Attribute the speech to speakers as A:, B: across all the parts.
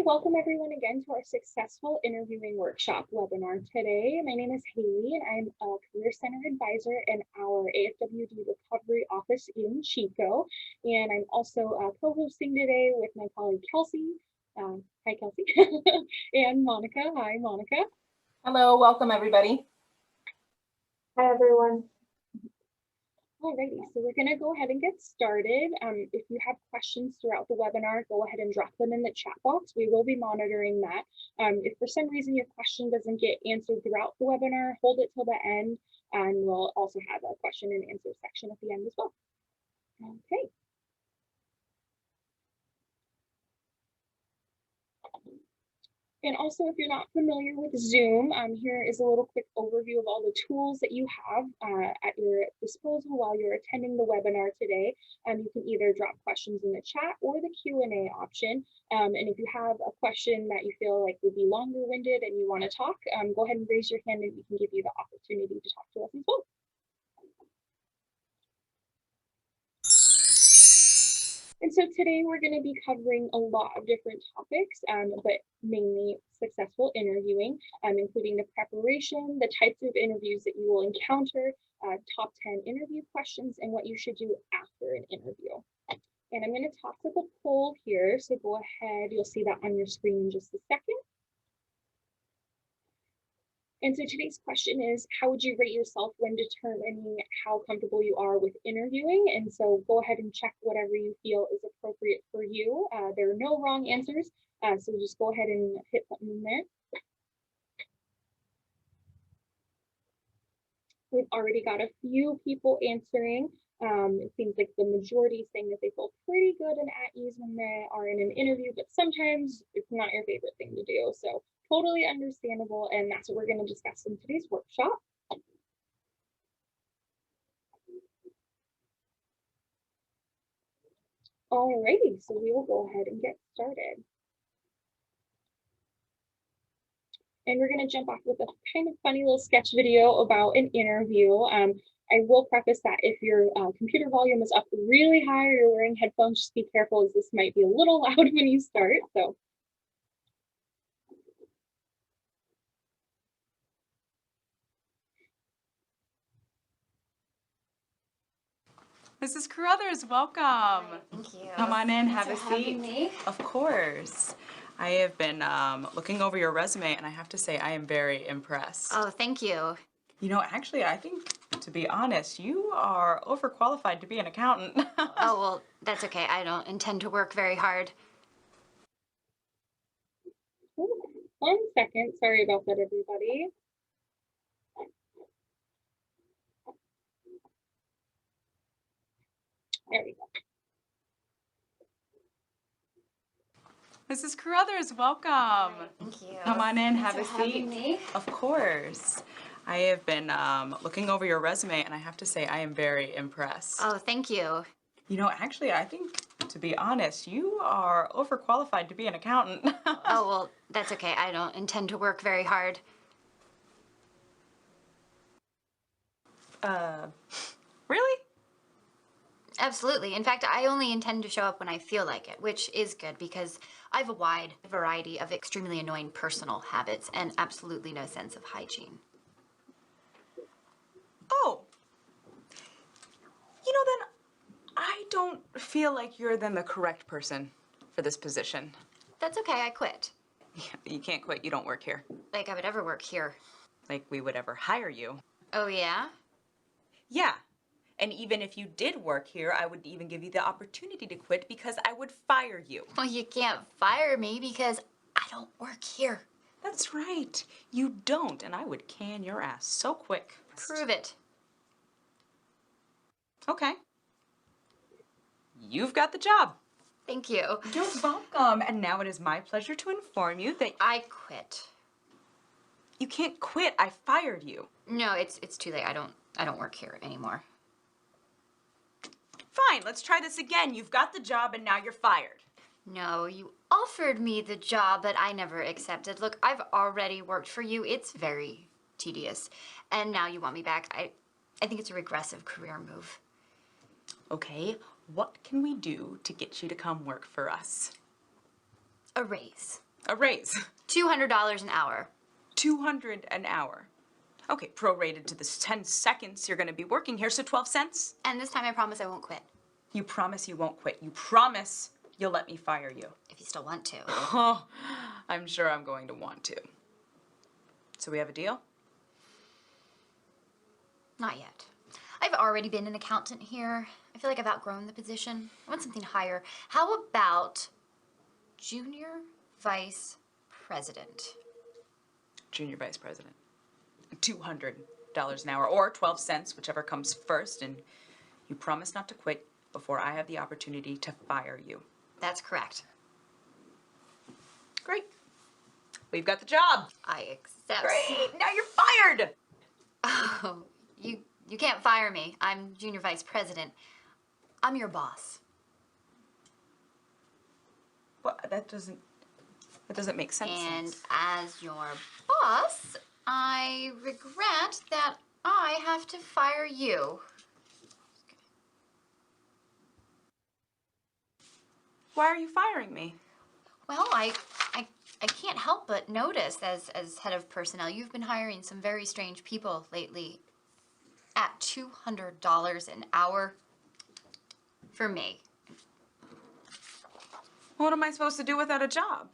A: welcome everyone again to our Successful Interviewing Workshop webinar today. My name is Haley and I'm a Career Center Advisor in our AFWD Recovery Office in Chico. And I'm also co-hosting today with my colleague Kelsey. Hi Kelsey. And Monica. Hi Monica.
B: Hello, welcome everybody.
C: Hi everyone.
A: Alrighty, so we're going to go ahead and get started. If you have questions throughout the webinar, go ahead and drop them in the chat box. We will be monitoring that. If for some reason your question doesn't get answered throughout the webinar, hold it till the end, and we'll also have a question and answer section at the end as well. Okay. And also, if you're not familiar with Zoom, here is a little quick overview of all the tools that you have at your disposal while you're attending the webinar today. You can either drop questions in the chat or the Q&A option. And if you have a question that you feel like would be longer-winded and you want to talk, go ahead and raise your hand and we can give you the opportunity to talk to us as well. And so today we're going to be covering a lot of different topics, but mainly successful interviewing, including the preparation, the types of interviews that you will encounter, top 10 interview questions, and what you should do after an interview. And I'm going to toss up a poll here, so go ahead, you'll see that on your screen in just a second. And so today's question is, how would you rate yourself when determining how comfortable you are with interviewing? And so go ahead and check whatever you feel is appropriate for you. There are no wrong answers, so just go ahead and hit button in there. We've already got a few people answering. It seems like the majority is saying that they feel pretty good and at ease when they are in an interview, but sometimes it's not your favorite thing to do. So totally understandable, and that's what we're going to discuss in today's workshop. Alrighty, so we will go ahead and get started. And we're going to jump off with a kind of funny little sketch video about an interview. I will preface that if your computer volume is up really high or you're wearing headphones, just be careful as this might be a little loud when you start. So.
B: Mrs. Carruthers, welcome.
C: Thank you.
B: Come on in, have a
C: Thanks for
B: seat.
C: having me.
B: Of course. I have been looking over your resume and I have to say I am very impressed.
C: Oh, thank you.
B: You know, actually, I think, to be honest, you are overqualified to be an accountant.
C: Oh, well, that's okay. I don't intend to work very hard.
A: 1 second, sorry about that, everybody. There we go.
B: Mrs. Carruthers, welcome.
C: Thank you.
B: Come on in,
C: Thanks
B: have a
C: for having
B: seat.
C: me.
B: Of course. I have been looking over your resume and I have to say I am very impressed.
C: Oh, thank you.
B: You know, actually, I think, to be honest, you are overqualified to be an accountant.
C: Oh, well, that's okay. I don't intend to work very hard.
B: Really?
C: Absolutely. In fact, I only intend to show up when I feel like it, which is good because I have a wide variety of extremely annoying personal habits and absolutely no sense of hygiene.
B: Oh. You know, then, I don't feel like you're then the correct person for this position.
C: That's okay. I quit.
B: Yeah, you can't quit. You don't work here.
C: Like I would ever work here.
B: Like we would ever hire you.
C: Oh, yeah?
B: Yeah. And even if you did work here, I would even give you the opportunity to quit because I would fire you.
C: Well, you can't fire me because I don't work here.
B: That's right. You don't, and I would can your ass so quick.
C: Prove it.
B: Okay. You've got the job.
C: Thank you.
B: You're welcome. And now it is my pleasure to inform you that
C: I quit.
B: you can't quit. I fired you.
C: No, it's too late. I don't work here anymore.
B: Fine, let's try this again. You've got the job and now you're fired.
C: No, you offered me the job, but I never accepted. Look, I've already worked for you. It's very tedious. And now you want me back. I think it's a regressive career move.
B: Okay, what can we do to get you to come work for us?
C: A raise.
B: A raise.
C: $200 an hour.
B: $200 an hour. Okay, prorated to the 10 seconds you're gonna be working here, so 12 cents.
C: And this time I promise I won't quit.
B: You promise you won't quit. You promise you'll let me fire you.
C: If you still want to.
B: Oh, I'm sure I'm going to want to. So we have a deal?
C: Not yet. I've already been an accountant here. I feel like I've outgrown the position. I want something higher. How about junior vice president?
B: Junior vice president. $200 an hour or 12 cents, whichever comes first, and you promise not to quit before I have the opportunity to fire you.
C: That's correct.
B: Great. We've got the job.
C: I accept.
B: Great. Now you're fired.
C: Oh, you can't fire me. I'm junior vice president. I'm your boss.
B: Well, that doesn't make sense.
C: And as your boss, I regret that I have to fire you.
B: Why are you firing me?
C: Well, I can't help but notice as head of personnel, you've been hiring some very strange people lately at $200 an hour for me.
B: What am I supposed to do without a job?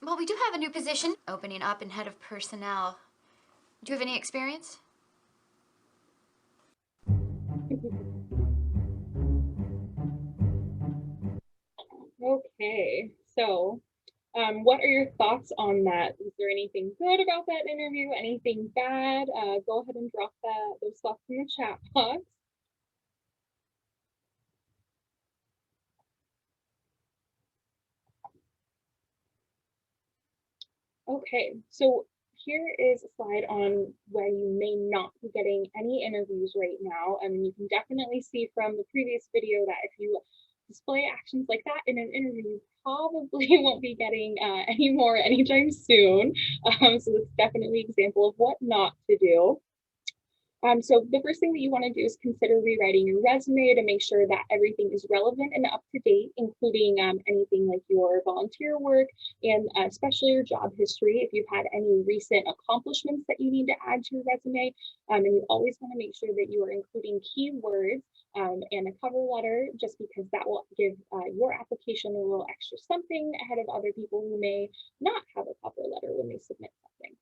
C: Well, we do have a new position opening up in head of personnel. Do you have any experience?
A: Okay, so what are your thoughts on that? Is there anything good about that interview? Anything bad? Go ahead and drop those thoughts in the chat box. Okay, so here is a slide on where you may not be getting any interviews right now. And you can definitely see from the previous video that if you display actions like that in an interview, you probably won't be getting any more anytime soon. So it's definitely an example of what not to do. So the first thing that you want to do is consider rewriting your resume to make sure that everything is relevant and up to date, including anything like your volunteer work and especially your job history. If you've had any recent accomplishments that you need to add to your resume, and you always want to make sure that you are including keywords and a cover letter, just because that will give your application a little extra something ahead of other people who may not have a cover letter when they submit something.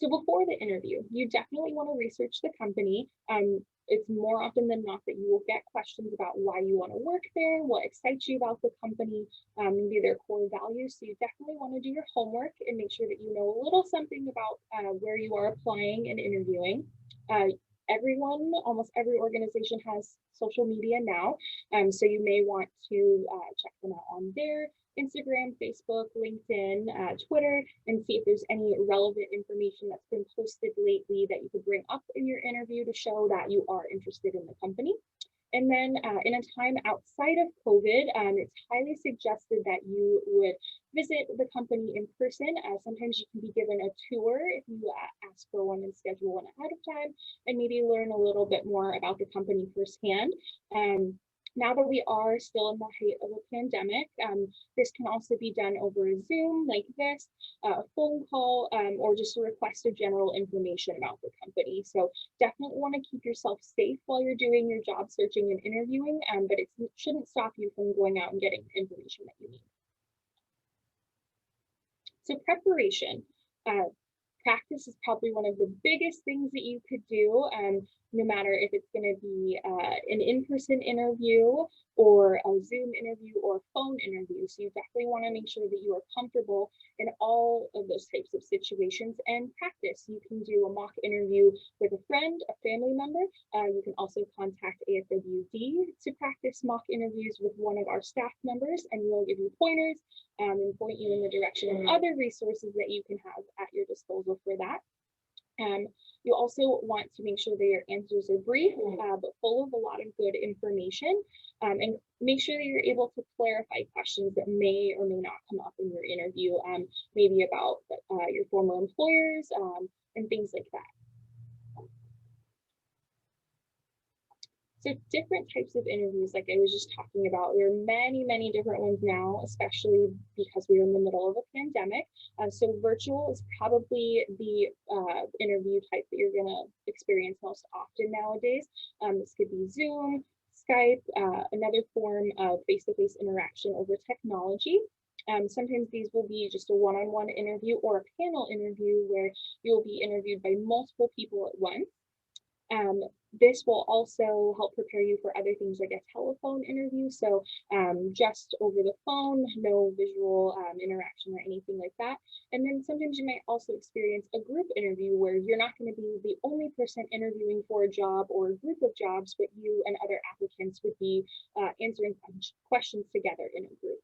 A: So before the interview, you definitely want to research the company. It's more often than not that you will get questions about why you want to work there, what excites you about the company, maybe their core values. So you definitely want to do your homework and make sure that you know a little something about where you are applying and interviewing. Almost every organization has social media now. So you may want to check them out on their Instagram, Facebook, LinkedIn, Twitter, and see if there's any relevant information that's been posted lately that you could bring up in your interview to show that you are interested in the company. And then in a time outside of COVID, it's highly suggested that you would visit the company in person. Sometimes you can be given a tour if you ask for one and schedule one ahead of time, and maybe learn a little bit more about the company firsthand. Now that we are still in the height of a pandemic, this can also be done over Zoom like this, a phone call, or just a request of general information about the company. So definitely want to keep yourself safe while you're doing your job searching and interviewing, but it shouldn't stop you from going out and getting the information that you need. So preparation. Practice is probably one of the biggest things that you could do, no matter if it's going to be an in-person interview or a Zoom interview or a phone interview. So you definitely want to make sure that you are comfortable in all of those types of situations and practice. You can do a mock interview with a friend, a family member. You can also contact AFWD to practice mock interviews with one of our staff members, and we'll give you pointers and point you in the direction of other resources that you can have at your disposal for that. You also want to make sure that your answers are brief, but full of a lot of good information, and make sure that you're able to clarify questions that may or may not come up in your interview, maybe about your former employers and things like that. So different types of interviews, like I was just talking about, there are many, many different ones now, especially because we're in the middle of a pandemic. So virtual is probably the interview type that you're gonna experience most often nowadays. This could be Zoom, Skype, another form of face-to-face interaction over technology. Sometimes these will be just a one-on-one interview or a panel interview where you'll be interviewed by multiple people at once. Um, this will also help prepare you for other things like a telephone interview. So just over the phone, no visual interaction or anything like that. And then sometimes you might also experience a group interview where you're not going to be the only person interviewing for a job or a group of jobs, but you and other applicants would be answering questions together in a group.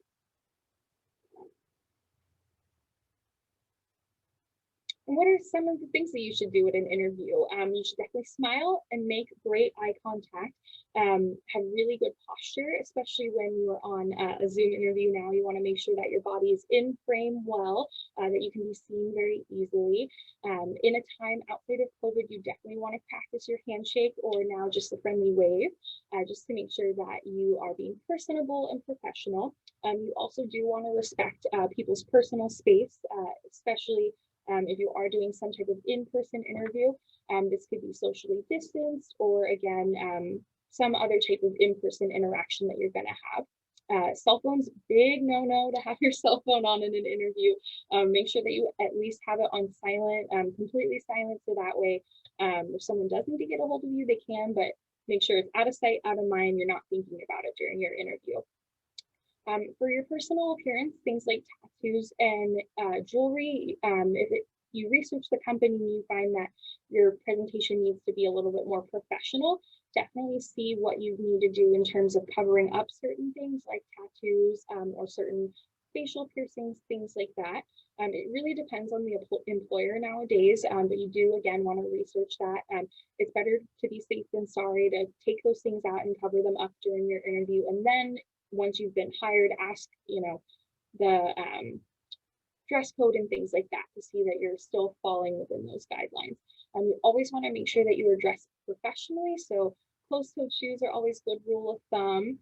A: And what are some of the things that you should do at an interview? You should definitely smile and make great eye contact. Have really good posture, especially when you're on a Zoom interview now. You want to make sure that your body is in frame well, that you can be seen very easily. In a time outside of COVID, you definitely want to practice your handshake or now just a friendly wave, just to make sure that you are being personable and professional. You also do want to respect people's personal space, especially if you are doing some type of in-person interview. This could be socially distanced or again, some other type of in-person interaction that you're gonna have. Cell phones, big no-no to have your cell phone on in an interview. Make sure that you at least have it on silent, completely silent, so that way if someone does need to get a hold of you, they can, but make sure it's out of sight, out of mind, you're not thinking about it during your interview. For your personal appearance, things like tattoos and jewelry, you research the company and you find that your presentation needs to be a little bit more professional, definitely see what you need to do in terms of covering up certain things like tattoos or certain facial piercings, things like that. It really depends on the employer nowadays, but you do again want to research that. It's better to be safe than sorry, to take those things out and cover them up during your interview, and then once you've been hired, ask, the dress code and things like that to see that you're still falling within those guidelines. You always want to make sure that you are dressed professionally. So closed-toed shoes are always good rule of thumb.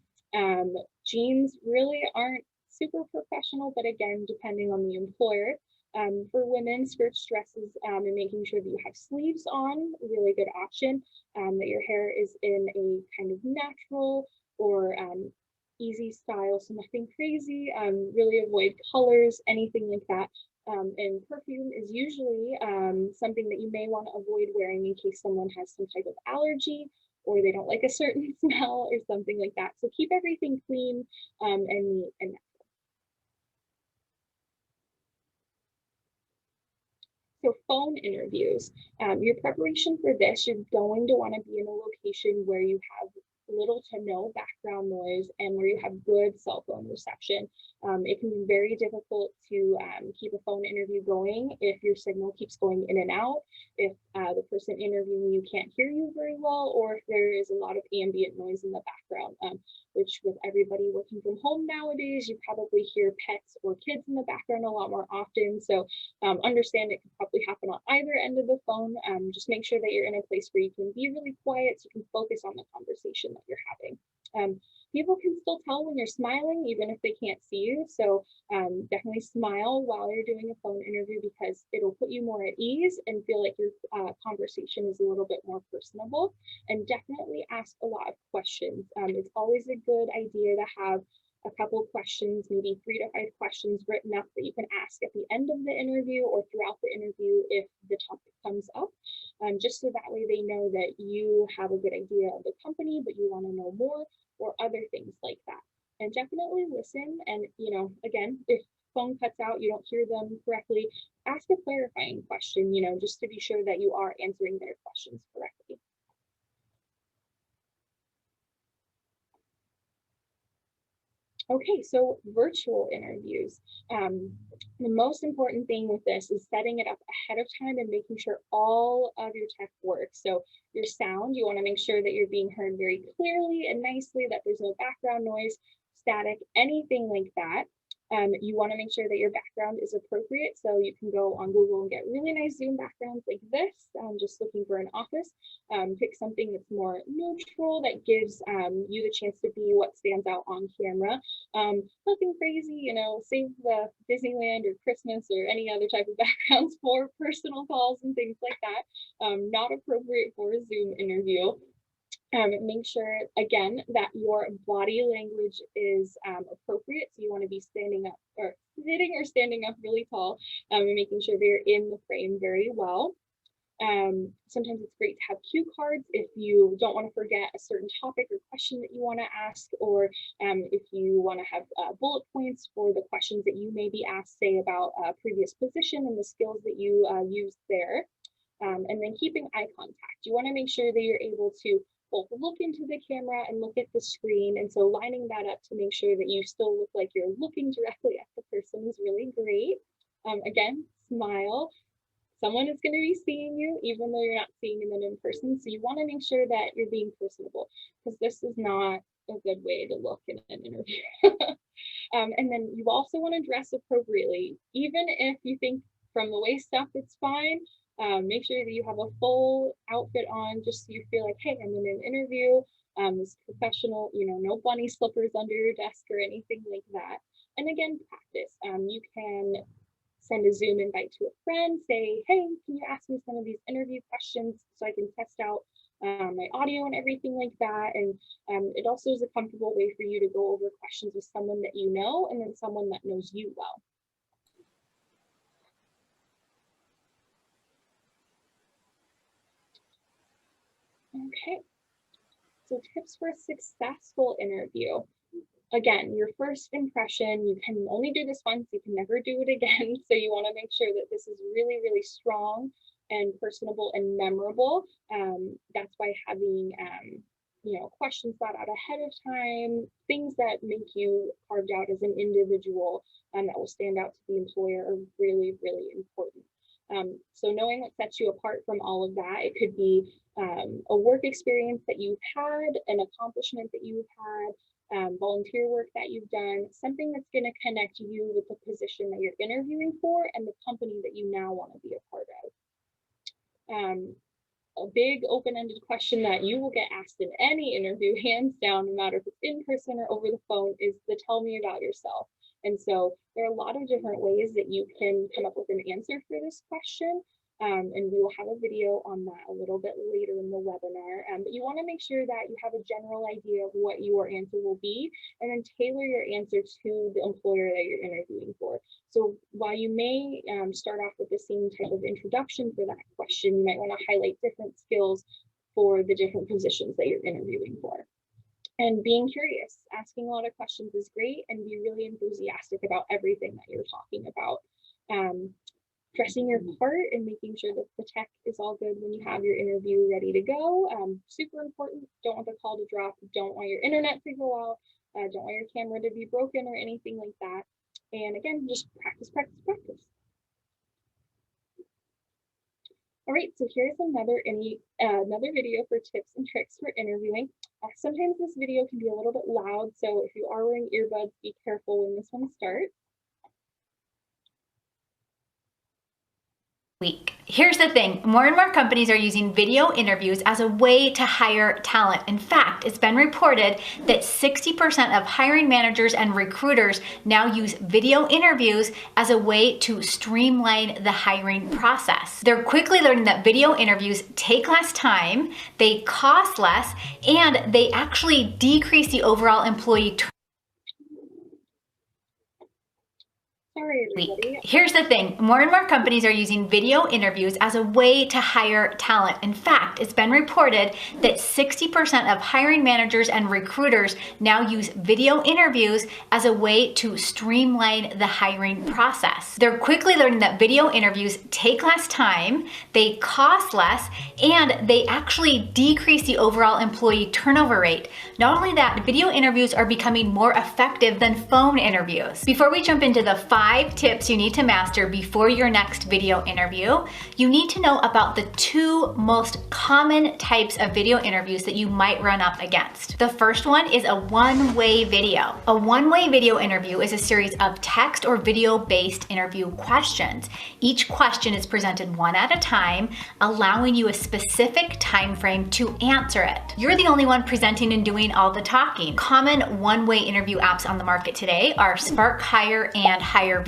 A: Jeans really aren't super professional, but again, depending on the employer. For women, skirts, dresses, and making sure that you have sleeves on, really good option. That your hair is in a kind of natural or easy style, so nothing crazy. Really avoid colors, anything like that. And perfume is usually something that you may want to avoid wearing in case someone has some type of allergy or they don't like a certain smell or something like that. So keep everything clean and neat and so phone interviews, your preparation for this, you're going to want to be in a location where you have little to no background noise and where you have good cell phone reception. It can be very difficult to keep a phone interview going if your signal keeps going in and out, if the person interviewing you can't hear you very well, or if there is a lot of ambient noise in the background, which with everybody working from home nowadays, you probably hear pets or kids in the background a lot more often. So understand it could probably happen on either end of the phone. Just make sure that you're in a place where you can be really quiet so you can focus on the conversation that you're having. People can still tell when you're smiling, even if they can't see you. So definitely smile while you're doing a phone interview because it'll put you more at ease and feel like your conversation is a little bit more personable. And definitely ask a lot of questions. It's always a good idea to have a couple questions, maybe 3 to 5 questions written up that you can ask at the end of the interview or throughout the interview if the topic comes up, just so that way they know that you have a good idea of the company, but you want to know more or other things like that. And definitely listen. And, again, if phone cuts out, you don't hear them correctly, ask a clarifying question, just to be sure that you are answering their questions correctly. Okay, so virtual interviews. The most important thing with this is setting it up ahead of time and making sure all of your tech works. So your sound, you want to make sure that you're being heard very clearly and nicely, that there's no background noise, static, anything like that. You want to make sure that your background is appropriate. So you can go on Google and get really nice Zoom backgrounds like this, just looking for an office. Pick something that's more neutral, that gives you the chance to be what stands out on camera. Nothing crazy, you know, save the Disneyland or Christmas or any other type of backgrounds for personal calls and things like that. Not appropriate for a Zoom interview. Make sure, again, that your body language is appropriate. So you want to be standing up or sitting or standing up really tall, and making sure they're in the frame very well. Sometimes it's great to have cue cards if you don't want to forget a certain topic or question that you want to ask, or if you want to have bullet points for the questions that you may be asked, say about a previous position and the skills that you used there. And then keeping eye contact. You want to make sure that you're able to both look into the camera and look at the screen. And so lining that up to make sure that you still look like you're looking directly at the person is really great. Again, smile. Someone is going to be seeing you, even though you're not seeing them in person. So you want to make sure that you're being personable, because this is not a good way to look in an interview. And then you also want to dress appropriately. Even if you think from the waist up it's fine, make sure that you have a full outfit on, just so you feel like, hey, I'm in an interview. It's professional, you know, no bunny slippers under your desk or anything like that. And again, practice. You can send a Zoom invite to a friend, say, hey, can you ask me some of these interview questions so I can test out my audio and everything like that. And it also is a comfortable way for you to go over questions with someone that you know, and then someone that knows you well. Okay, so tips for a successful interview. Again, your first impression, you can only do this once, you can never do it again. So you want to make sure that this is really, really strong and personable and memorable. That's why having you know, questions thought out ahead of time, things that make you carved out as an individual that will stand out to the employer are really, really important. So knowing what sets you apart from all of that, it could be a work experience that you've had, an accomplishment that you've had, volunteer work that you've done, something that's going to connect you with the position that you're interviewing for and the company that you now want to be a part of. A big open-ended question that you will get asked in any interview, hands down, no matter if it's in person or over the phone, is the tell me about yourself. And so there are a lot of different ways that you can come up with an answer for this question. And we will have a video on that a little bit later in the webinar. But you want to make sure that you have a general idea of what your answer will be, and then tailor your answer to the employer that you're interviewing for. So while you may start off with the same type of introduction for that question, you might want to highlight different skills for the different positions that you're interviewing for. And being curious, asking a lot of questions is great, and be really enthusiastic about everything that you're talking about. Dressing your part and making sure that the tech is all good when you have your interview ready to go. Super important. Don't want the call to drop. Don't want your internet to go out. Don't want your camera to be broken or anything like that. And again, just practice, practice, practice. All right, so here's another video for tips and tricks for interviewing. Sometimes this video can be a little bit loud, so if you are wearing earbuds, be careful when this one starts.
C: Week. Here's the thing, more and more companies are using video interviews as a way to hire talent. In fact, it's been reported that 60% of hiring managers and recruiters now use video interviews as a way to streamline the hiring process. They're quickly learning that video interviews take less time, they cost less, and they actually decrease the overall employee turnover.
A: Sorry, everybody.
C: Here's the thing, more and more companies are using video interviews as a way to hire talent. In fact, it's been reported that 60% of hiring managers and recruiters now use video interviews as a way to streamline the hiring process. They're quickly learning that video interviews take less time, they cost less, and they actually decrease the overall employee turnover rate. Not only that, video interviews are becoming more effective than phone interviews. Before we jump into the 5 5 tips you need to master before your next video interview, you need to know about the 2 most common types of video interviews that you might run up against. The first one is a one-way video. A one-way video interview is a series of text or video-based interview questions. Each question is presented one at a time, allowing you a specific time frame to answer it. You're the only one presenting and doing all the talking. Common one-way interview apps on the market today are Spark Hire and HireVue.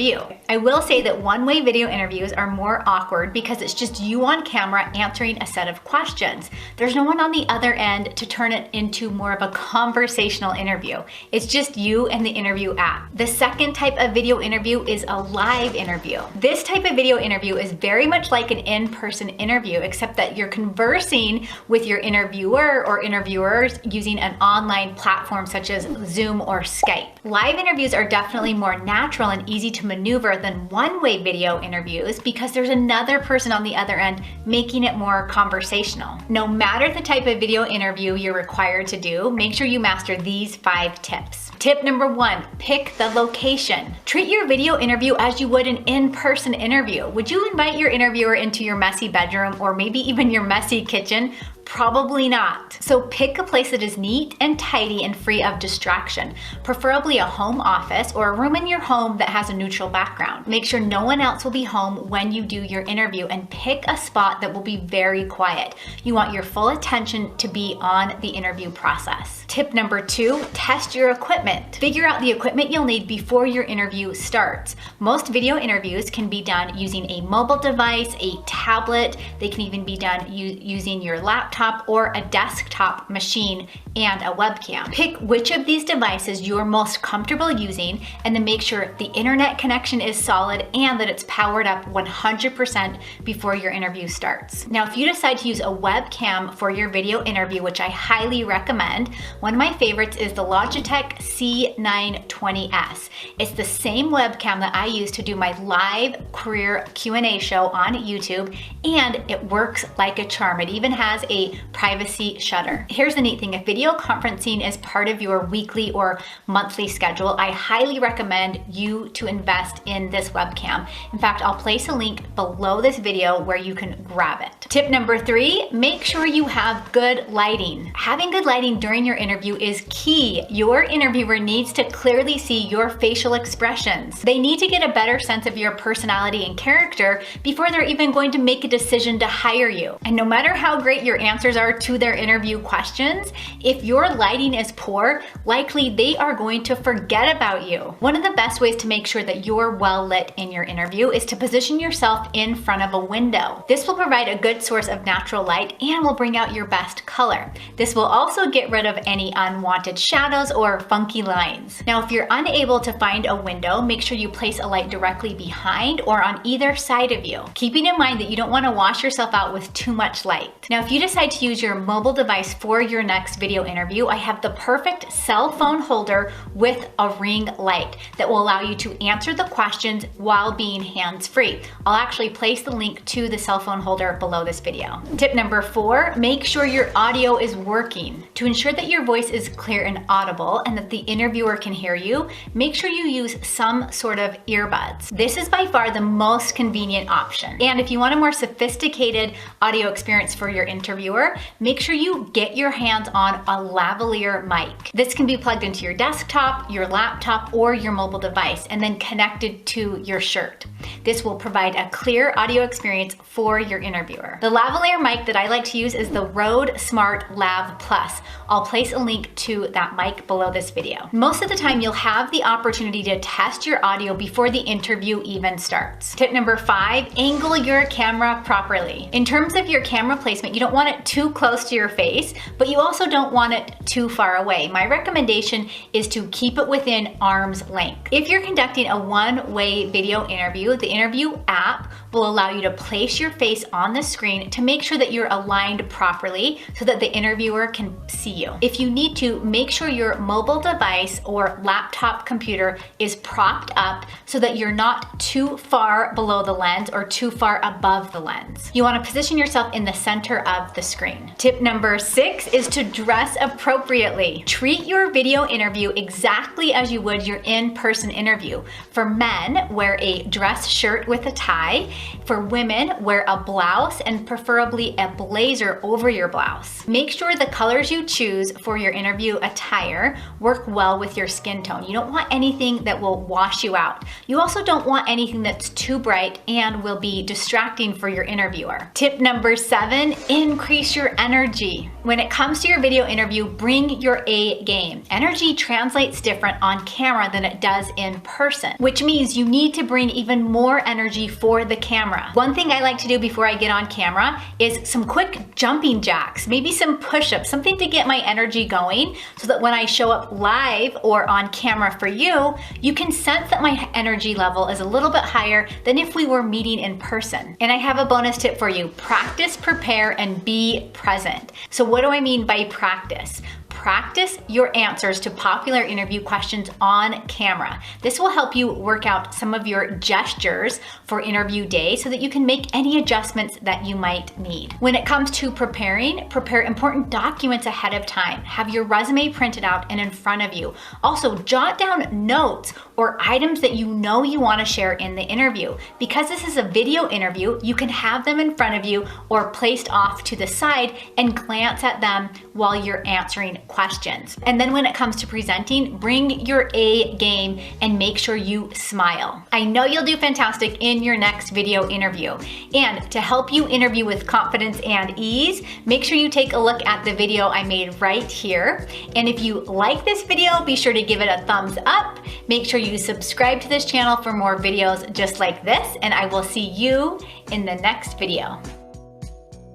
C: I will say that one-way video interviews are more awkward because it's just you on camera answering a set of questions. There's no one on the other end to turn it into more of a conversational interview. It's just you and the interview app. The second type of video interview is a live interview. This type of video interview is very much like an in-person interview, except that you're conversing with your interviewer or interviewers using an online platform such as Zoom or Skype. Live interviews are definitely more natural and easy to maneuver than one-way video interviews because there's another person on the other end making it more conversational. No matter the type of video interview you're required to do, make sure you master these 5 tips. Tip number 1, pick the location. Treat your video interview as you would an in-person interview. Would you invite your interviewer into your messy bedroom or maybe even your messy kitchen? Probably not. So pick a place that is neat and tidy and free of distraction, preferably a home office or a room in your home that has a neutral background. Make sure no one else will be home when you do your interview and pick a spot that will be very quiet. You want your full attention to be on the interview process. Tip number 2, test your equipment. Figure out the equipment you'll need before your interview starts. Most video interviews can be done using a mobile device, a tablet. They can even be done using your laptop or a desktop machine and a webcam. Pick which of these devices you're most comfortable using and then make sure the internet connection is solid and that it's powered up 100% before your interview starts. Now, if you decide to use a webcam for your video interview, which I highly recommend, one of my favorites is the Logitech C920S. It's the same webcam that I use to do my live career Q&A show on YouTube, and it works like a charm. It even has a privacy shutter. Here's the neat thing, if video conferencing is part of your weekly or monthly schedule, I highly recommend you to invest in this webcam. In fact, I'll place a link below this video where you can grab it. Tip number 3, make sure you have good lighting. Having good lighting during your interview is key. Your interviewer needs to clearly see your facial expressions. They need to get a better sense of your personality and character before they're even going to make a decision to hire you. And no matter how great your answers are to their interview questions, if your lighting is poor, likely they are going to forget about you. One of the best ways to make sure that you're well lit in your interview is to position yourself in front of a window. This will provide a good source of natural light and will bring out your best color. This will also get rid of any unwanted shadows or funky lines. Now, if you're unable to find a window, make sure you place a light directly behind or on either side of you, keeping in mind that you don't want to wash yourself out with too much light. Now, if you decide to use your mobile device for your next video interview, I have the perfect cell phone holder with a ring light that will allow you to answer the questions while being hands-free. I'll actually place the link to the cell phone holder below this video. Tip number 4, make sure your audio is working. To ensure that your voice is clear and audible and that the interviewer can hear you, make sure you use some sort of earbuds. This is by far the most convenient option. And if you want a more sophisticated audio experience for your interviewer, make sure you get your hands on a lavalier mic. This can be plugged into your desktop, your laptop, or your mobile device and then connected to your shirt. This will provide a clear audio experience for your interviewer. The lavalier mic that I like to use is the Rode Smart Lav Plus. I'll place a link to that mic below this video. Most of the time, you'll have the opportunity to test your audio before the interview even starts. Tip number 5, angle your camera properly. In terms of your camera placement, you don't want it too close to your face, but you also don't want it too far away. My recommendation is to keep it within arm's length. If you're conducting a one-way video interview, the interview app will allow you to place your face on the screen to make sure that you're aligned properly so that the interviewer can see you. If you need to, make sure your mobile device or laptop computer is propped up so that you're not too far below the lens or too far above the lens. You want to position yourself in the center of the screen. Tip number 6 is to dress appropriately. Treat your video interview exactly as you would your in-person interview. For men, wear a dress shirt with a tie. For women, wear a blouse and preferably a blazer over your blouse. Make sure the colors you choose for your interview attire work well with your skin tone. You don't want anything that will wash you out. You also don't want anything that's too bright and will be distracting for your interviewer. Tip number 7, increase your energy. When it comes to your video interview, bring your A game. Energy translates different on camera than it does in person, which means you need to bring even more energy for the camera. One thing I like to do before I get on camera is some quick jumping jacks, maybe some push-ups, something to get my energy going so that when I show up live or on camera for you, you can sense that my energy level is a little bit higher than if we were meeting in person. And I have a bonus tip for you. Practice, prepare, and be present. So what do I mean by practice? Practice your answers to popular interview questions on camera. This will help you work out some of your gestures for interview day so that you can make any adjustments that you might need. When it comes to preparing, prepare important documents ahead of time. Have your resume printed out and in front of you. Also, jot down notes or items that you know you want to share in the interview. Because this is a video interview, you can have them in front of you or placed off to the side and glance at them while you're answering questions. And then when it comes to presenting, bring your A game and make sure you smile. I know you'll do fantastic in your next video interview. And to help you interview with confidence and ease, make sure you take a look at the video I made right here. And if you like this video, be sure to give it a thumbs up. Make sure you subscribe to this channel for more videos just like this, and I will see you in the next video.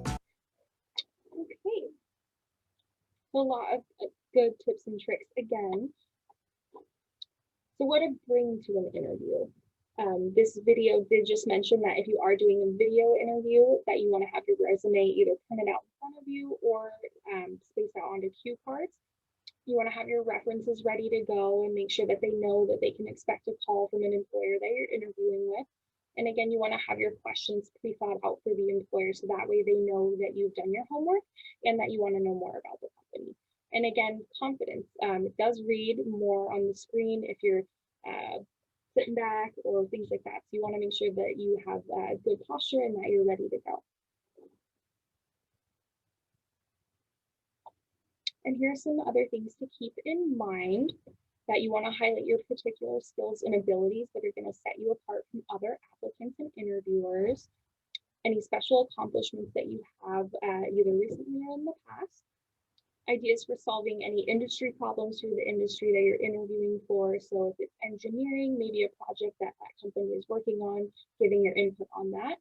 A: Okay. A lot of good tips and tricks again. So what to bring to an interview? This video did just mention that if you are doing a video interview, that you want to have your resume either printed out in front of you or spaced out onto cue cards. You want to have your references ready to go and make sure that they know that they can expect a call from an employer that you're interviewing with. And again, you want to have your questions pre-thought out for the employer so that way they know that you've done your homework and that you want to know more about the company. And again, confidence. It does read more on the screen if you're sitting back or things like that. So you want to make sure that you have good posture and that you're ready to go. And here are some other things to keep in mind: that you want to highlight your particular skills and abilities that are going to set you apart from other applicants and interviewers. Any special accomplishments that you have either recently or in the past. Ideas for solving any industry problems through the industry that you're interviewing for. So if it's engineering, maybe a project that that company is working on, giving your input on that.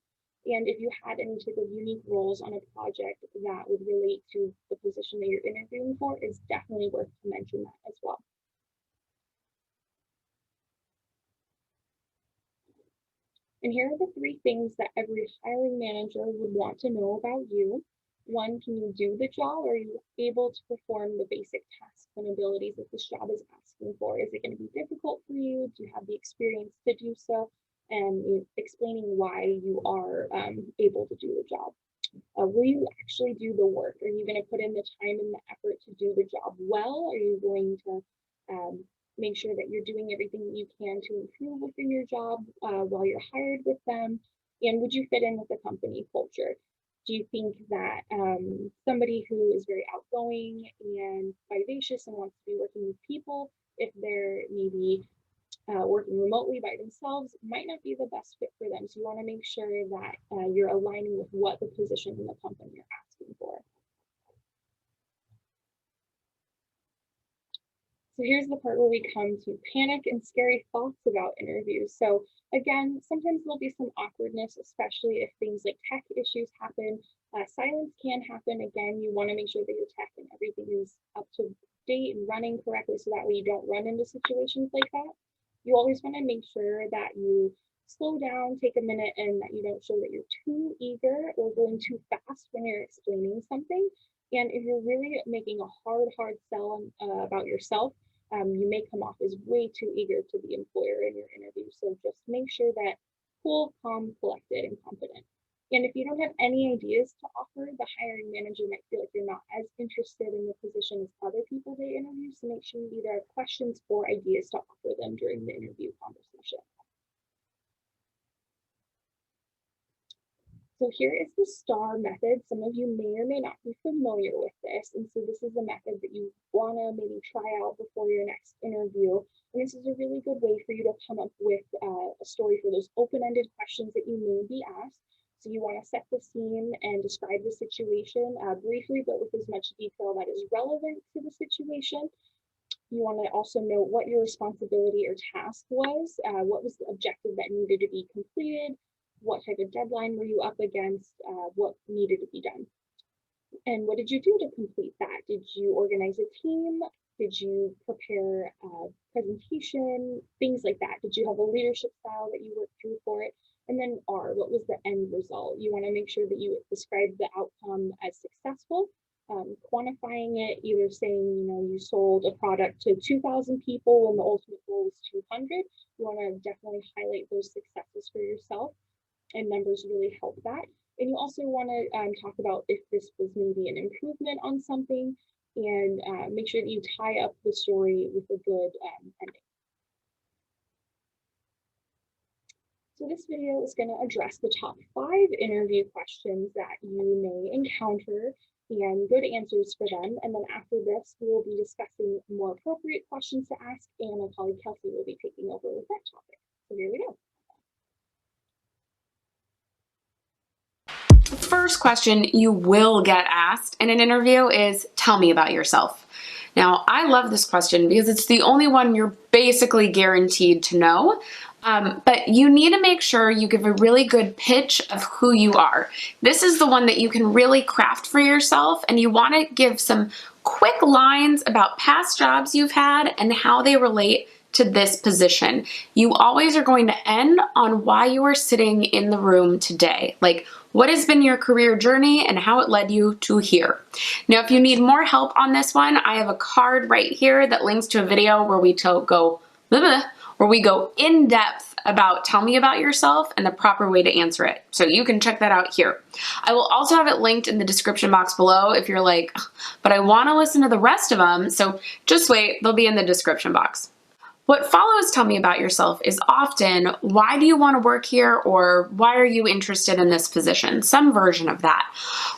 A: And if you had any type of unique roles on a project that would relate to the position that you're interviewing for, it's definitely worth to mention that as well. And here are the 3 things that every hiring manager would want to know about you. 1, can you do the job? Are you able to perform the basic tasks and abilities that this job is asking for? Is it going to be difficult for you? Do you have the experience to do so? And explaining why you are able to do the job. Will you actually do the work? Are you going to put in the time and the effort to do the job well? Are you going to make sure that you're doing everything that you can to improve within your job while you're hired with them? And would you fit in with the company culture? Do you think that somebody who is very outgoing and vivacious and wants to be working with people, if they're maybe working remotely by themselves, might not be the best fit for them? So you want to make sure that you're aligning with what the position in the company you're asking for. So here's the part where we come to panic and scary thoughts about interviews. So again, sometimes there'll be some awkwardness, especially if things like tech issues happen. Silence can happen. Again, you want to make sure that your tech and everything is up to date and running correctly so that way you don't run into situations like that. You always want to make sure that you slow down, take a minute, and that you don't show that you're too eager or going too fast when you're explaining something. And if you're really making a hard sell about yourself, you may come off as way too eager to the employer in your interview. So just make sure that cool, calm, collected, and confident. And if you don't have any ideas to offer, the hiring manager might feel like you're not as interested in the position as other people they interview. So make sure you either have questions or ideas to offer them during the interview conversation. So here is the STAR method. Some of you may or may not be familiar with this. And so this is a method that you want to maybe try out before your next interview. And this is a really good way for you to come up with a story for those open-ended questions that you may be asked. So you want to set the scene and describe the situation briefly, but with as much detail that is relevant to the situation. You want to also note what your responsibility or task was, what was the objective that needed to be completed, what type of deadline were you up against, what needed to be done. And what did you do to complete that? Did you organize a team? Did you prepare a presentation? Things like that. Did you have a leadership style that you worked through for it? And then R, what was the end result? You want to make sure that you describe the outcome as successful, quantifying it, either saying, you sold a product to 2,000 people when the ultimate goal was 200. You want to definitely highlight those successes for yourself, and numbers really help that. And you also want to talk about if this was maybe an improvement on something, and make sure that you tie up the story with a good ending. So this video is going to address the top 5 interview questions that you may encounter and good answers for them. And then after this, we will be discussing more appropriate questions to ask, and my colleague Kelsey will be taking over with that topic. So here we go.
D: The first question you will get asked in an interview is, tell me about yourself. Now, I love this question because it's the only one you're basically guaranteed to know. But you need to make sure you give a really good pitch of who you are. This is the one that you can really craft for yourself, and you want to give some quick lines about past jobs you've had and how they relate to this position. You always are going to end on why you are sitting in the room today. Like, what has been your career journey and how it led you to here? Now, if you need more help on this one, I have a card right here that links to a video where we go in depth about tell me about yourself and the proper way to answer it. So you can check that out here. I will also have it linked in the description box below if you're like, but I want to listen to the rest of them. So just wait, they'll be in the description box. What follows tell me about yourself is often, why do you want to work here, or why are you interested in this position? Some version of that.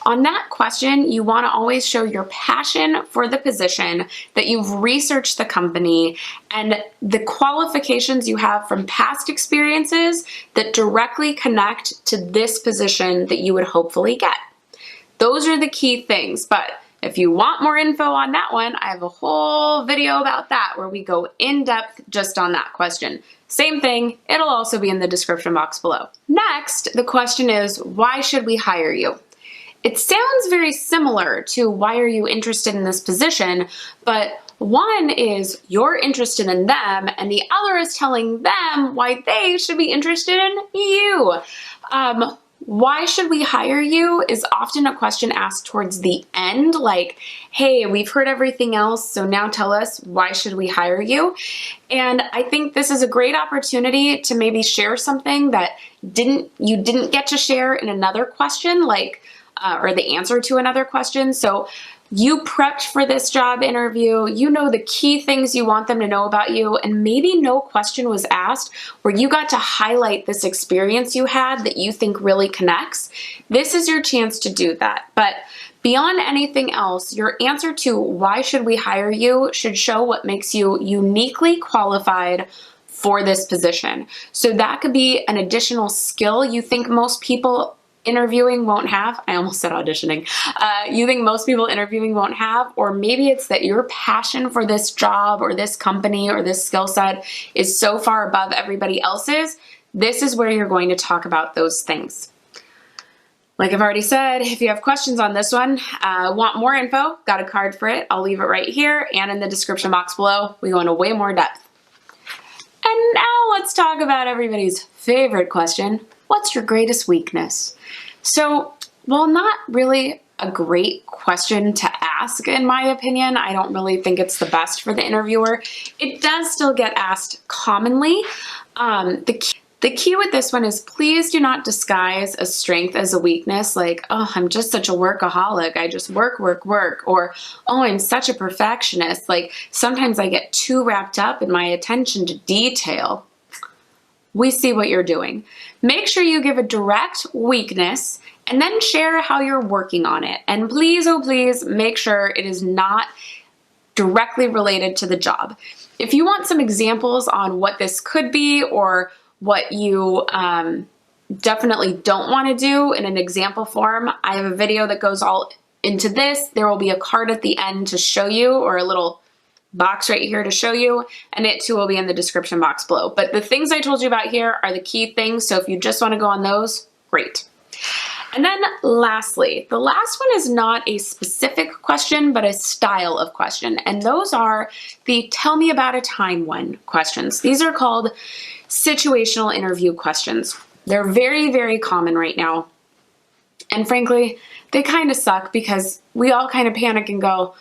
D: On that question, you want to always show your passion for the position, that you've researched the company, and the qualifications you have from past experiences that directly connect to this position that you would hopefully get. Those are the key things, but if you want more info on that one, I have a whole video about that where we go in depth just on that question. Same thing, it'll also be in the description box below. Next, the question is, why should we hire you? It sounds very similar to why are you interested in this position, but one is you're interested in them, and the other is telling them why they should be interested in you. Why should we hire you is often a question asked towards the end, like, hey, we've heard everything else, so now tell us, why should we hire you? And I think this is a great opportunity to maybe share something that you didn't get to share in another question, like, or the answer to another question. So you prepped for this job interview, you know the key things you want them to know about you, and maybe no question was asked where you got to highlight this experience you had that you think really connects. This is your chance to do that. But beyond anything else, your answer to why should we hire you should show what makes you uniquely qualified for this position. So that could be an additional skill you think most people interviewing won't have. I almost said auditioning. You think most people interviewing won't have, or maybe it's that your passion for this job or this company or this skill set is so far above everybody else's. This is where you're going to talk about those things. Like I've already said, if you have questions on this one, want more info, got a card for it. I'll leave it right here and in the description box below. We go into way more depth. And now let's talk about everybody's favorite question. What's your greatest weakness? So, while not really a great question to ask, in my opinion, I don't really think it's the best for the interviewer. It does still get asked commonly. The key with this one is please do not disguise a strength as a weakness, like, oh, I'm just such a workaholic. I just work, work, work. Or, oh, I'm such a perfectionist. Like, sometimes I get too wrapped up in my attention to detail. We see what you're doing. Make sure you give a direct weakness and then share how you're working on it. And please, oh please, make sure it is not directly related to the job. If you want some examples on what this could be or what you definitely don't want to do in an example form, I have a video that goes all into this. There will be a card at the end to show you, or a little box right here to show you, and it too will be in the description box below. But the things I told you about here are the key things, so if you just want to go on those, great. And then lastly, the last one is not a specific question, but a style of question. And those are the tell me about a time when questions. These are called situational interview questions. They're very, very common right now. And frankly, they kind of suck because we all kind of panic and go,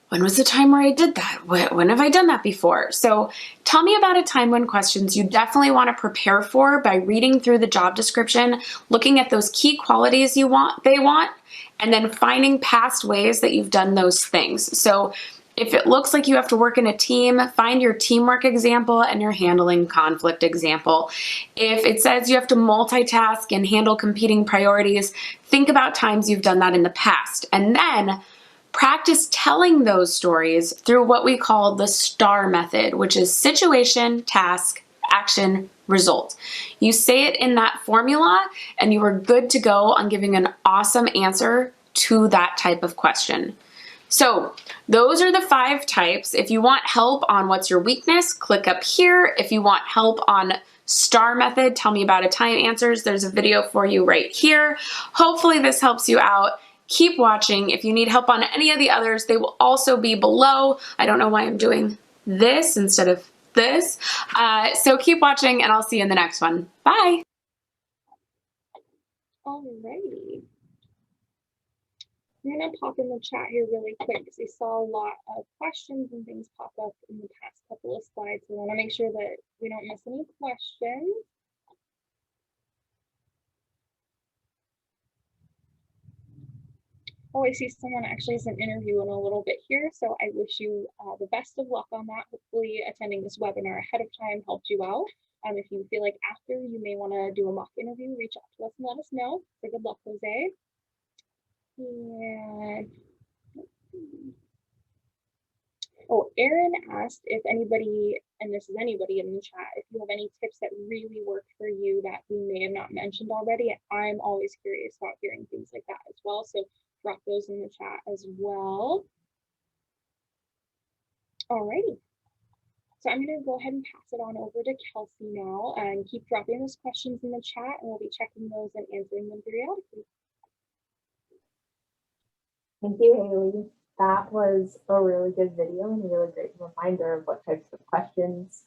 D: when was the time where I did that? When have I done that before? So tell me about a time when questions you definitely want to prepare for by reading through the job description, looking at those key qualities they want, and then finding past ways that you've done those things. So if it looks like you have to work in a team, find your teamwork example and your handling conflict example. If it says you have to multitask and handle competing priorities, think about times you've done that in the past. And then practice telling those stories through what we call the STAR method, which is situation, task, action, result. You say it in that formula and you are good to go on giving an awesome answer to that type of question. So those are the 5 types. If you want help on what's your weakness, click up here. If you want help on STAR method, tell me about a time answers, there's a video for you right here. Hopefully this helps you out. Keep watching. If you need help on any of the others, they will also be below. I don't know why I'm doing this instead of this. So keep watching and I'll see you in the next one. Bye.
A: Alrighty. I'm gonna pop in the chat here really quick because I saw a lot of questions and things pop up in the past couple of slides. So I want to make sure that we don't miss any questions. Oh, I see someone actually has an interview in a little bit here, so I wish you the best of luck on that. Hopefully attending this webinar ahead of time helped you out. If you feel like after you may want to do a mock interview, reach out to us and let us know. So good luck, Jose. And oh, Erin asked if anybody, and this is anybody in the chat, if you have any tips that really work for you that we may have not mentioned already. I'm always curious about hearing things like that as well. So drop those in the chat as well. Alrighty. So I'm going to go ahead and pass it on over to Kelsey now and keep dropping those questions in the chat, and we'll be checking those and answering them periodically.
E: Thank you, Haley. That was a really good video and a really great reminder of what types of questions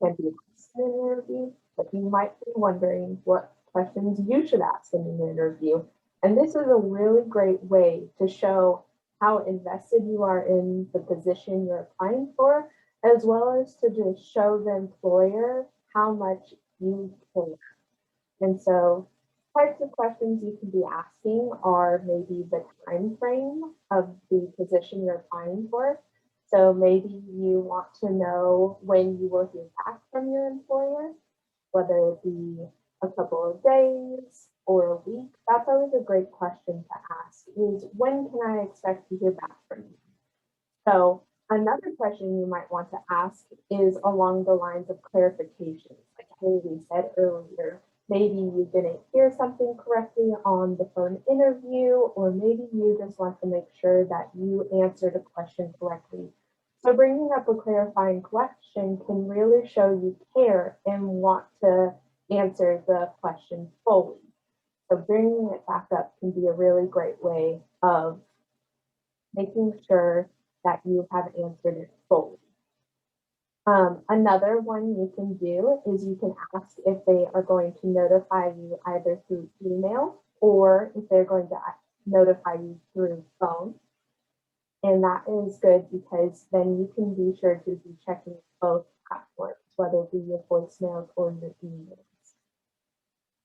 E: can be asked in an interview. But you might be wondering what questions you should ask in an interview. And this is a really great way to show how invested you are in the position you're applying for, as well as to just show the employer how much you care. And so types of questions you can be asking are maybe the time frame of the position you're applying for. So maybe you want to know when you will hear back from your employer, whether it be a couple of days or a week. That's always a great question to ask, is when can I expect to hear back from you? So another question you might want to ask is along the lines of clarification. Like Haley said earlier, maybe you didn't hear something correctly on the phone interview, or maybe you just want to make sure that you answered a question correctly. So bringing up a clarifying question can really show you care and want to answer the question fully. So bringing it back up can be a really great way of making sure that you have answered it fully. Another one you can do is you can ask if they are going to notify you either through email or if they're going to notify you through phone. And that is good because then you can be sure to be checking both platforms, whether it be your voicemails or your emails.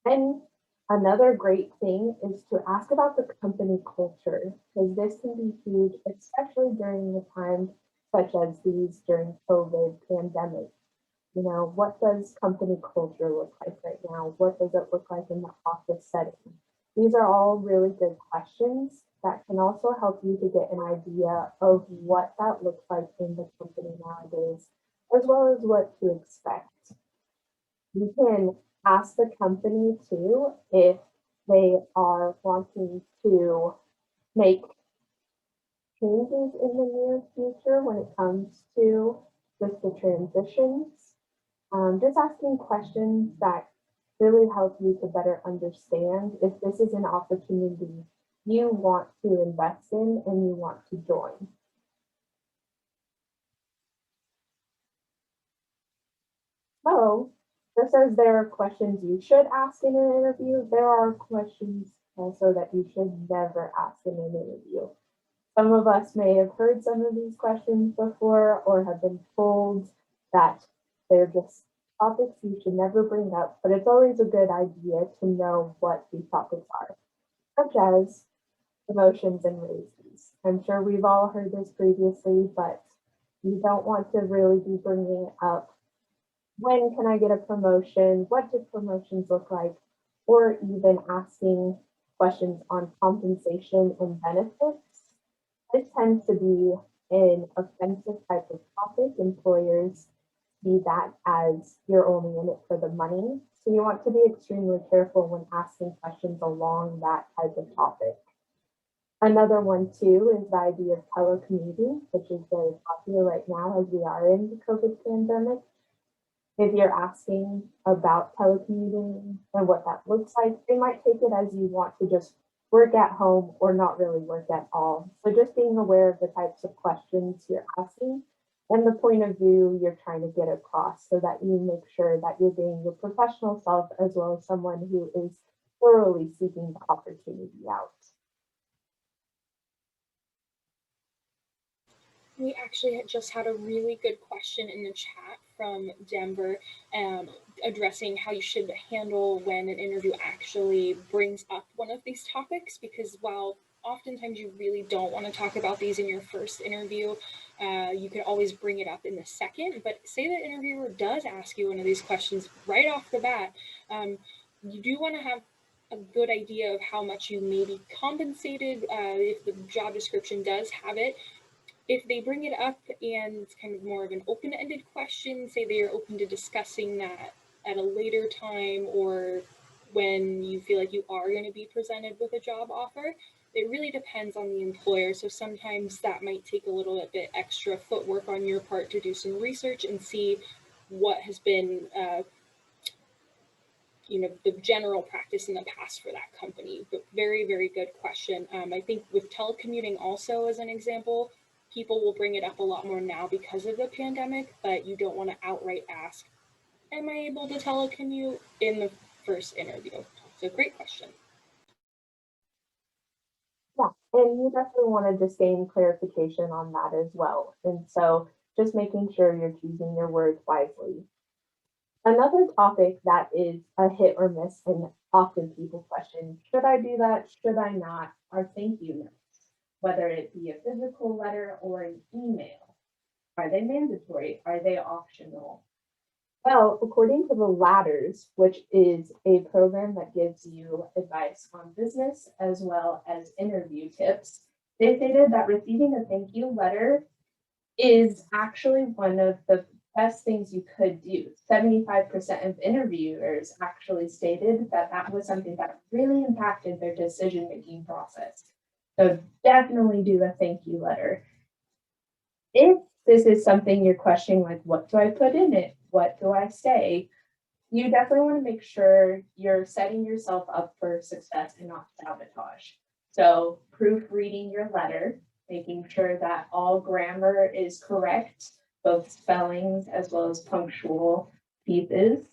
E: And another great thing is to ask about the company culture, because this can be huge, especially during the times such as these during COVID pandemic. You know, what does company culture look like right now? What does it look like in the office setting? These are all really good questions that can also help you to get an idea of what that looks like in the company nowadays, as well as what to expect. You can ask the company too if they are wanting to make changes in the near future when it comes to just the transitions. Just asking questions that really help you to better understand if this is an opportunity you want to invest in and you want to join. So, just as there are questions you should ask in an interview, there are questions also that you should never ask in an interview. Some of us may have heard some of these questions before or have been told that they're just topics you should never bring up, but it's always a good idea to know what these topics are, such as promotions and raises. I'm sure we've all heard this previously, but you don't want to really be bringing up when can I get a promotion? What do promotions look like? Or even asking questions on compensation and benefits. This tends to be an offensive type of topic. Employers see that as you're only in it for the money. So you want to be extremely careful when asking questions along that type of topic. Another one too is the idea of telecommuting, which is very popular right now as we are in the COVID pandemic. If you're asking about telecommuting and what that looks like, they might take it as you want to just work at home or not really work at all. So just being aware of the types of questions you're asking and the point of view you're trying to get across so that you make sure that you're being your professional self as well as someone who is thoroughly seeking the opportunity out.
A: We actually just had a really good question in the chat from Denver, addressing how you should handle when an interview actually brings up one of these topics, because while oftentimes you really don't want to talk about these in your first interview, you can always bring it up in the second. But say the interviewer does ask you one of these questions right off the bat, you do want to have a good idea of how much you may be compensated, if the job description does have it. If they bring it up and it's kind of more of an open-ended question, say they are open to discussing that at a later time or when you feel like you are going to be presented with a job offer, it really depends on the employer. So sometimes that might take a little bit extra footwork on your part to do some research and see what has been the general practice in the past for that company. But very, very good question. I think with telecommuting also as an example, people will bring it up a lot more now because of the pandemic, but you don't want to outright ask, am I able to telecommute in the first interview? So great question.
E: Yeah, and you definitely want to just gain clarification on that as well. And so just making sure you're choosing your words wisely. Another topic that is a hit or miss, and often people question, should I do that? Should I not? Are thank you notes, whether it be a physical letter or an email. Are they mandatory? Are they optional? Well, according to the Ladders, which is a program that gives you advice on business as well as interview tips, they stated that receiving a thank you letter is actually one of the best things you could do. 75% of interviewers actually stated that that was something that really impacted their decision-making process. So definitely do a thank you letter. If this is something you're questioning, like, what do I put in it? What do I say? You definitely want to make sure you're setting yourself up for success and not sabotage. So proofreading your letter, making sure that all grammar is correct, both spellings as well as punctual pieces.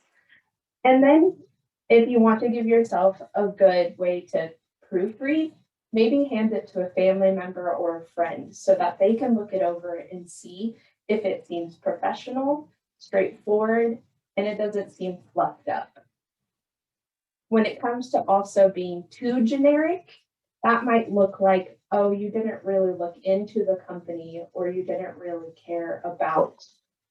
E: And then if you want to give yourself a good way to proofread, maybe hand it to a family member or a friend so that they can look it over and see if it seems professional, straightforward, and it doesn't seem fluffed up. When it comes to also being too generic, that might look like, oh, you didn't really look into the company or you didn't really care about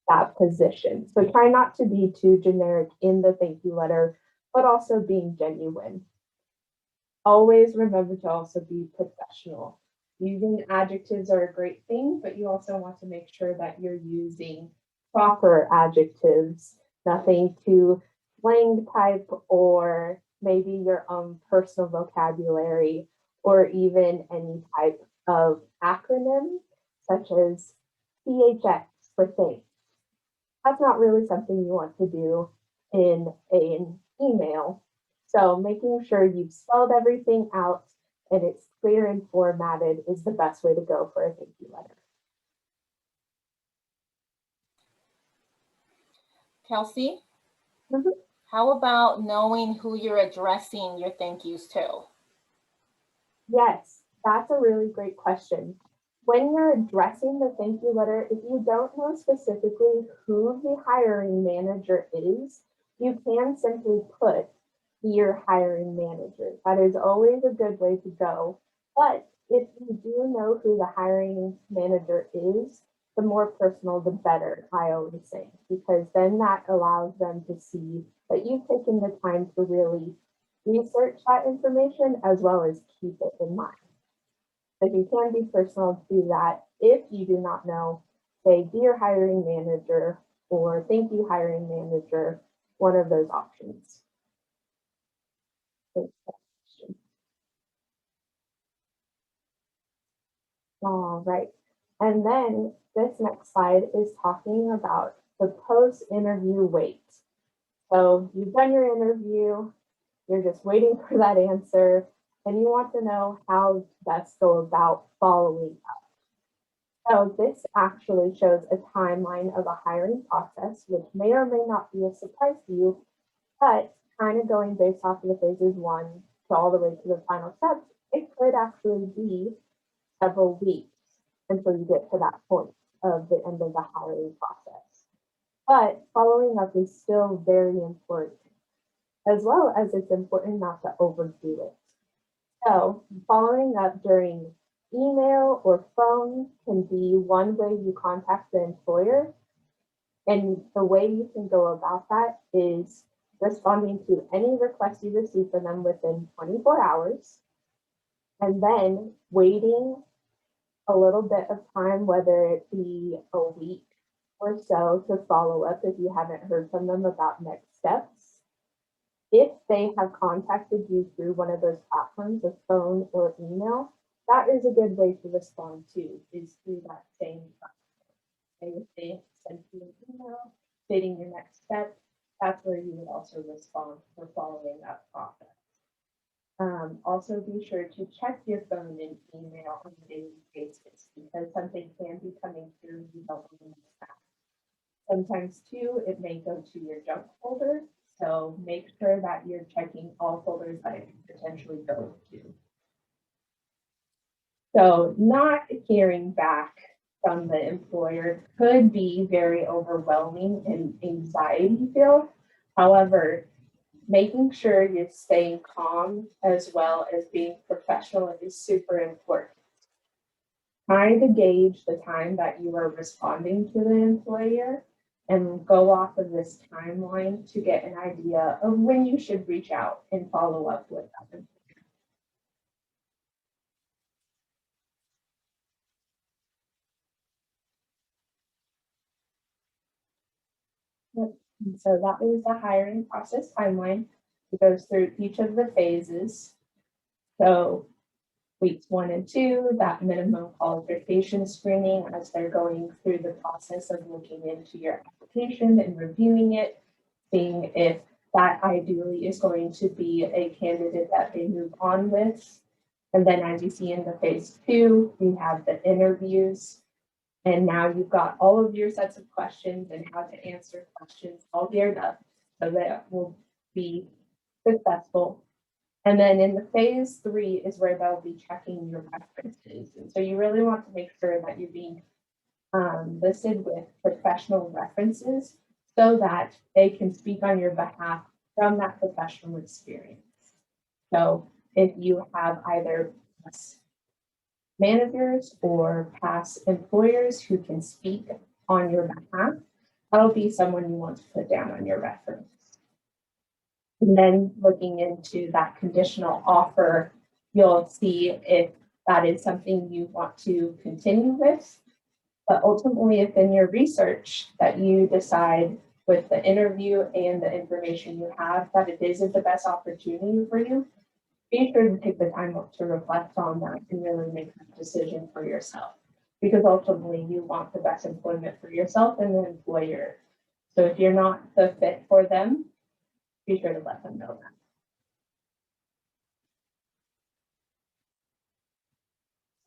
E: that position. So try not to be too generic in the thank you letter, but also being genuine. Always remember to also be professional. Using adjectives are a great thing, but you also want to make sure that you're using proper adjectives, nothing too slang type or maybe your own personal vocabulary or even any type of acronym such as THX for thanks. That's not really something you want to do in an email. So making sure you've spelled everything out and it's clear and formatted is the best way to go for a thank you letter.
F: Kelsey,
E: Mhm.
F: how about knowing who you're addressing your thank yous to?
E: Yes, that's a really great question. When you're addressing the thank you letter, if you don't know specifically who the hiring manager is, you can simply put "Dear hiring manager." That is always a good way to go. But if you do know who the hiring manager is, the more personal, the better, I always say, because then that allows them to see that you've taken the time to really research that information as well as keep it in mind. If you can be personal, do that. If you do not know, say "Dear hiring manager" or "Thank you hiring manager," one of those options. All right. And then this next slide is talking about the post-interview wait. So you've done your interview, you're just waiting for that answer, and you want to know how to best go about following up. So this actually shows a timeline of a hiring process, which may or may not be a surprise to you, but kind of going based off of the phases 1 to all the way to the final steps, it could actually be several weeks until you get to that point of the end of the hiring process. But following up is still very important, as well as it's important not to overdo it. So following up during email or phone can be one way you contact the employer. And the way you can go about that is responding to any request you receive from them within 24 hours, and then waiting a little bit of time, whether it be a week or so, to follow up if you haven't heard from them about next steps. If they have contacted you through one of those platforms, a phone or email, that is a good way to respond to, is through that same platform. If they send you an email stating your next step, that's where you would also respond for following that process. Also be sure to check your phone and email on a daily basis because something can be coming through you don't really know. Sometimes too, it may go to your junk folder. So make sure that you're checking all folders that it could potentially go to. So not hearing back from the employer could be very overwhelming and anxiety filled. However, making sure you're staying calm as well as being professional is super important. Trying to gauge the time that you are responding to the employer and go off of this timeline to get an idea of when you should reach out and follow up with them. And so that is the hiring process timeline. It goes through each of the phases. So weeks 1 and 2, that minimum qualification screening as they're going through the process of looking into your application and reviewing it, seeing if that ideally is going to be a candidate that they move on with. And then as you see in the phase 2, we have the interviews. And now you've got all of your sets of questions and how to answer questions all geared up so that will be successful. And then in the phase 3 is where they'll be checking your references. And so you really want to make sure that you're being listed with professional references so that they can speak on your behalf from that professional experience. So if you have either past managers or past employers who can speak on your behalf, that'll be someone you want to put down on your reference. And then looking into that conditional offer, you'll see if that is something you want to continue with. But ultimately, if in your research that you decide with the interview and the information you have that it isn't the best opportunity for you, be sure to take the time to reflect on that and really make that decision for yourself. Because ultimately, you want the best employment for yourself and the employer. So if you're not the fit for them, be sure to let them know that.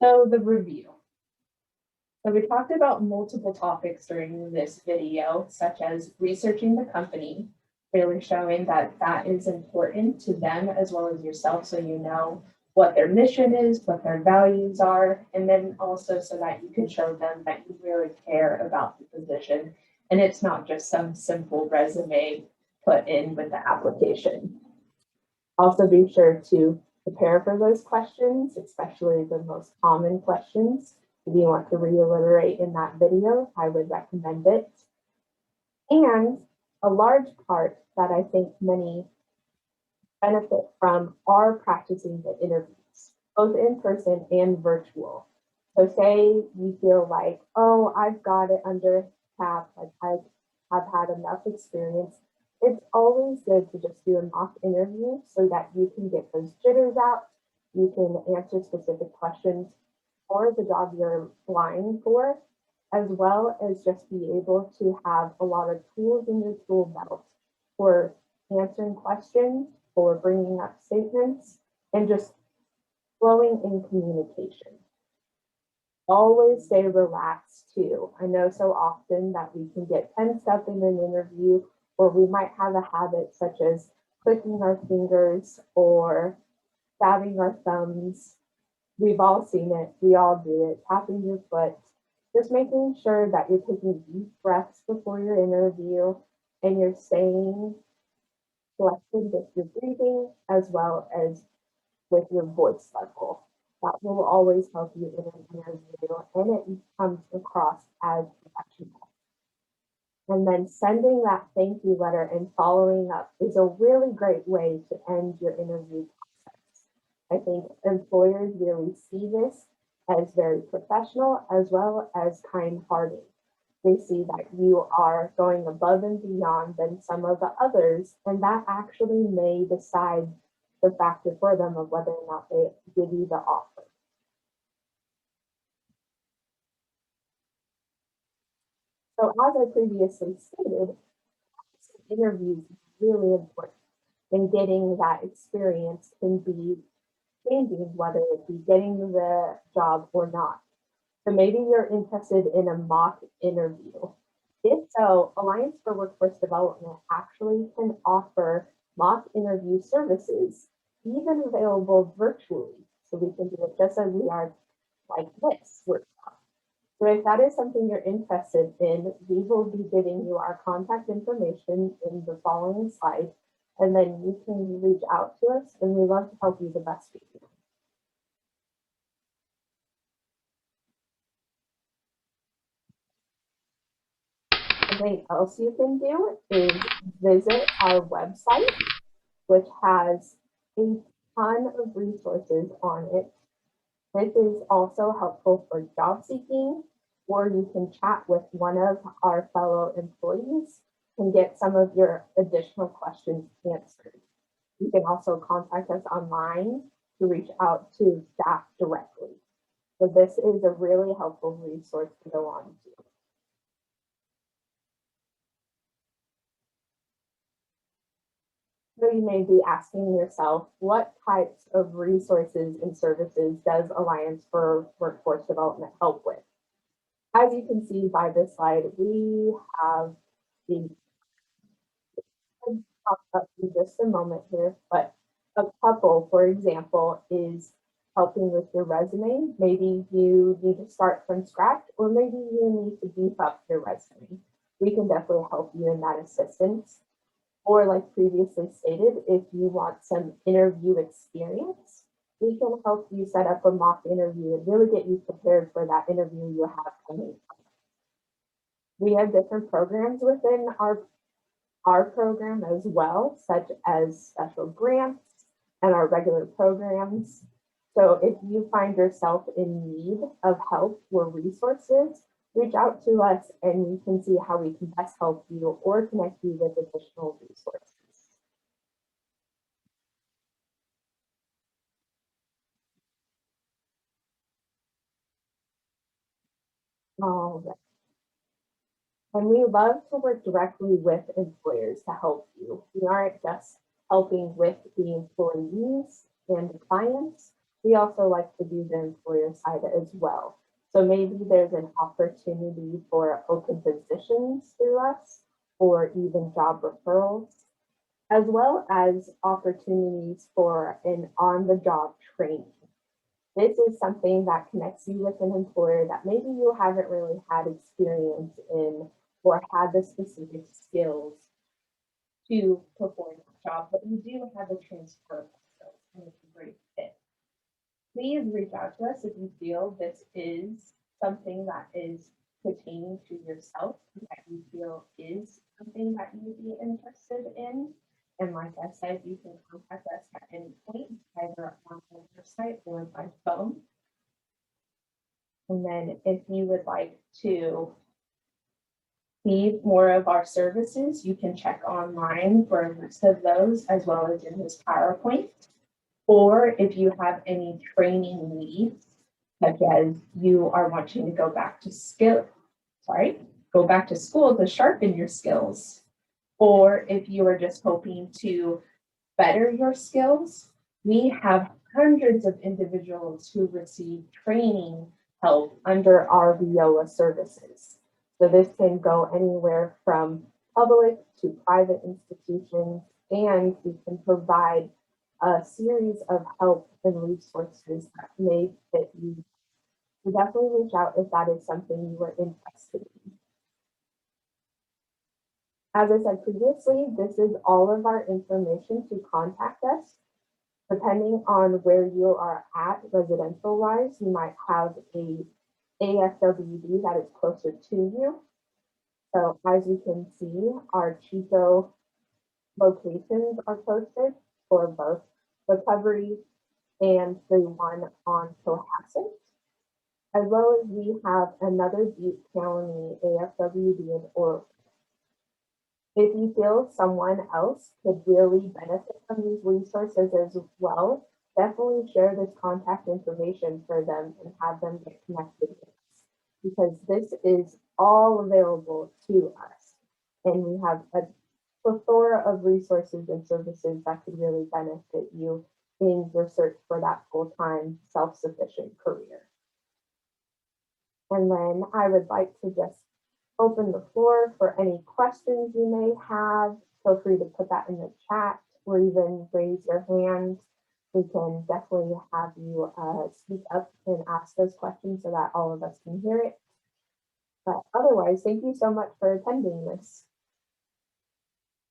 E: So the review. So we talked about multiple topics during this video, such as researching the company, really showing that that is important to them as well as yourself, so you know what their mission is, what their values are, and then also so that you can show them that you really care about the position and it's not just some simple resume put in with the application. Also be sure to prepare for those questions, especially the most common questions. If you want to reiterate in that video, I would recommend it. And a large part that I think many benefit from are practicing the interviews, both in person and virtual. So say you feel like, oh, I've got it under cap, like I have had enough experience. It's always good to just do a mock interview so that you can get those jitters out. You can answer specific questions for the job you're applying for, as well as just be able to have a lot of tools in your tool belt for answering questions, for bringing up statements, and just flowing in communication. Always stay relaxed too. I know so often that we can get tensed up in an interview, or we might have a habit such as clicking our fingers or stabbing our thumbs. We've all seen it. We all do it. Tapping your foot. Just making sure that you're taking deep breaths before your interview and you're staying collected with your breathing as well as with your voice level. That will always help you in an interview and it comes across as professional. And then sending that thank you letter and following up is a really great way to end your interview process. I think employers really see this as very professional as well as kind-hearted. They see that you are going above and beyond than some of the others, and that actually may decide the factor for them of whether or not they give you the offer. So as I previously stated, interviews is really important, and getting that experience can be changing whether it be getting the job or not. So maybe you're interested in a mock interview. If so, Alliance for Workforce Development actually can offer mock interview services, even available virtually. So we can do it just as we are like this workshop. So if that is something you're interested in, we will be giving you our contact information in the following slide, and then you can reach out to us and we love to help you the best we can. Something else you can do is visit our website, which has a ton of resources on it. This is also helpful for job seeking, or you can chat with one of our fellow employees and get some of your additional questions answered. You can also contact us online to reach out to staff directly. So this is a really helpful resource to go on to. So you may be asking yourself, what types of resources and services does Alliance for Workforce Development help with? As you can see by this slide, we have the pop up in just a moment here, but a couple, for example, is helping with your resume. Maybe you need to start from scratch, or maybe you need to beef up your resume. We can definitely help you in that assistance. Or like previously stated, if you want some interview experience, we can help you set up a mock interview and really get you prepared for that interview you have coming up. We have different programs within our program as well, such as special grants and our regular programs. So if you find yourself in need of help or resources, reach out to us and we can see how we can best help you or connect you with additional resources. All right. And we love to work directly with employers to help you. We aren't just helping with the employees and the clients. We also like to do the employer side as well. So maybe there's an opportunity for open positions through us or even job referrals, as well as opportunities for an on-the-job training. This is something that connects you with an employer that maybe you haven't really had experience in or had the specific skills to perform the job, but you do have the transferable skills and it's a great fit. Please reach out to us if you feel this is something that is pertaining to yourself, that you feel is something that you would be interested in. And like I said, you can contact us at any point, either on our website or by phone. And then if you would like to see more of our services, you can check online for a list of those as well as in this PowerPoint. Or if you have any training needs, such as you are wanting to go back to school to sharpen your skills, or if you are just hoping to better your skills, we have hundreds of individuals who receive training help under our VIOA services. So this can go anywhere from public to private institutions, and we can provide a series of help and resources that may fit you. So definitely reach out if that is something you are interested in. As I said previously, this is all of our information to contact us. Depending on where you are at residential wise, you might have a AFWD that is closer to you. So as you can see, our Chico locations are posted for both recovery and the one on Cohasset, as well as we have another Butte County AFWD in Oregon. If you feel someone else could really benefit from these resources as well, definitely share this contact information for them and have them get connected with us, because this is all available to us. And we have a plethora of resources and services that could really benefit you in your search for that full-time, self-sufficient career. And then I would like to just open the floor for any questions you may have. Feel free to put that in the chat or even raise your hand. We can definitely have you speak up and ask those questions so that all of us can hear it. But otherwise, thank you so much for attending this.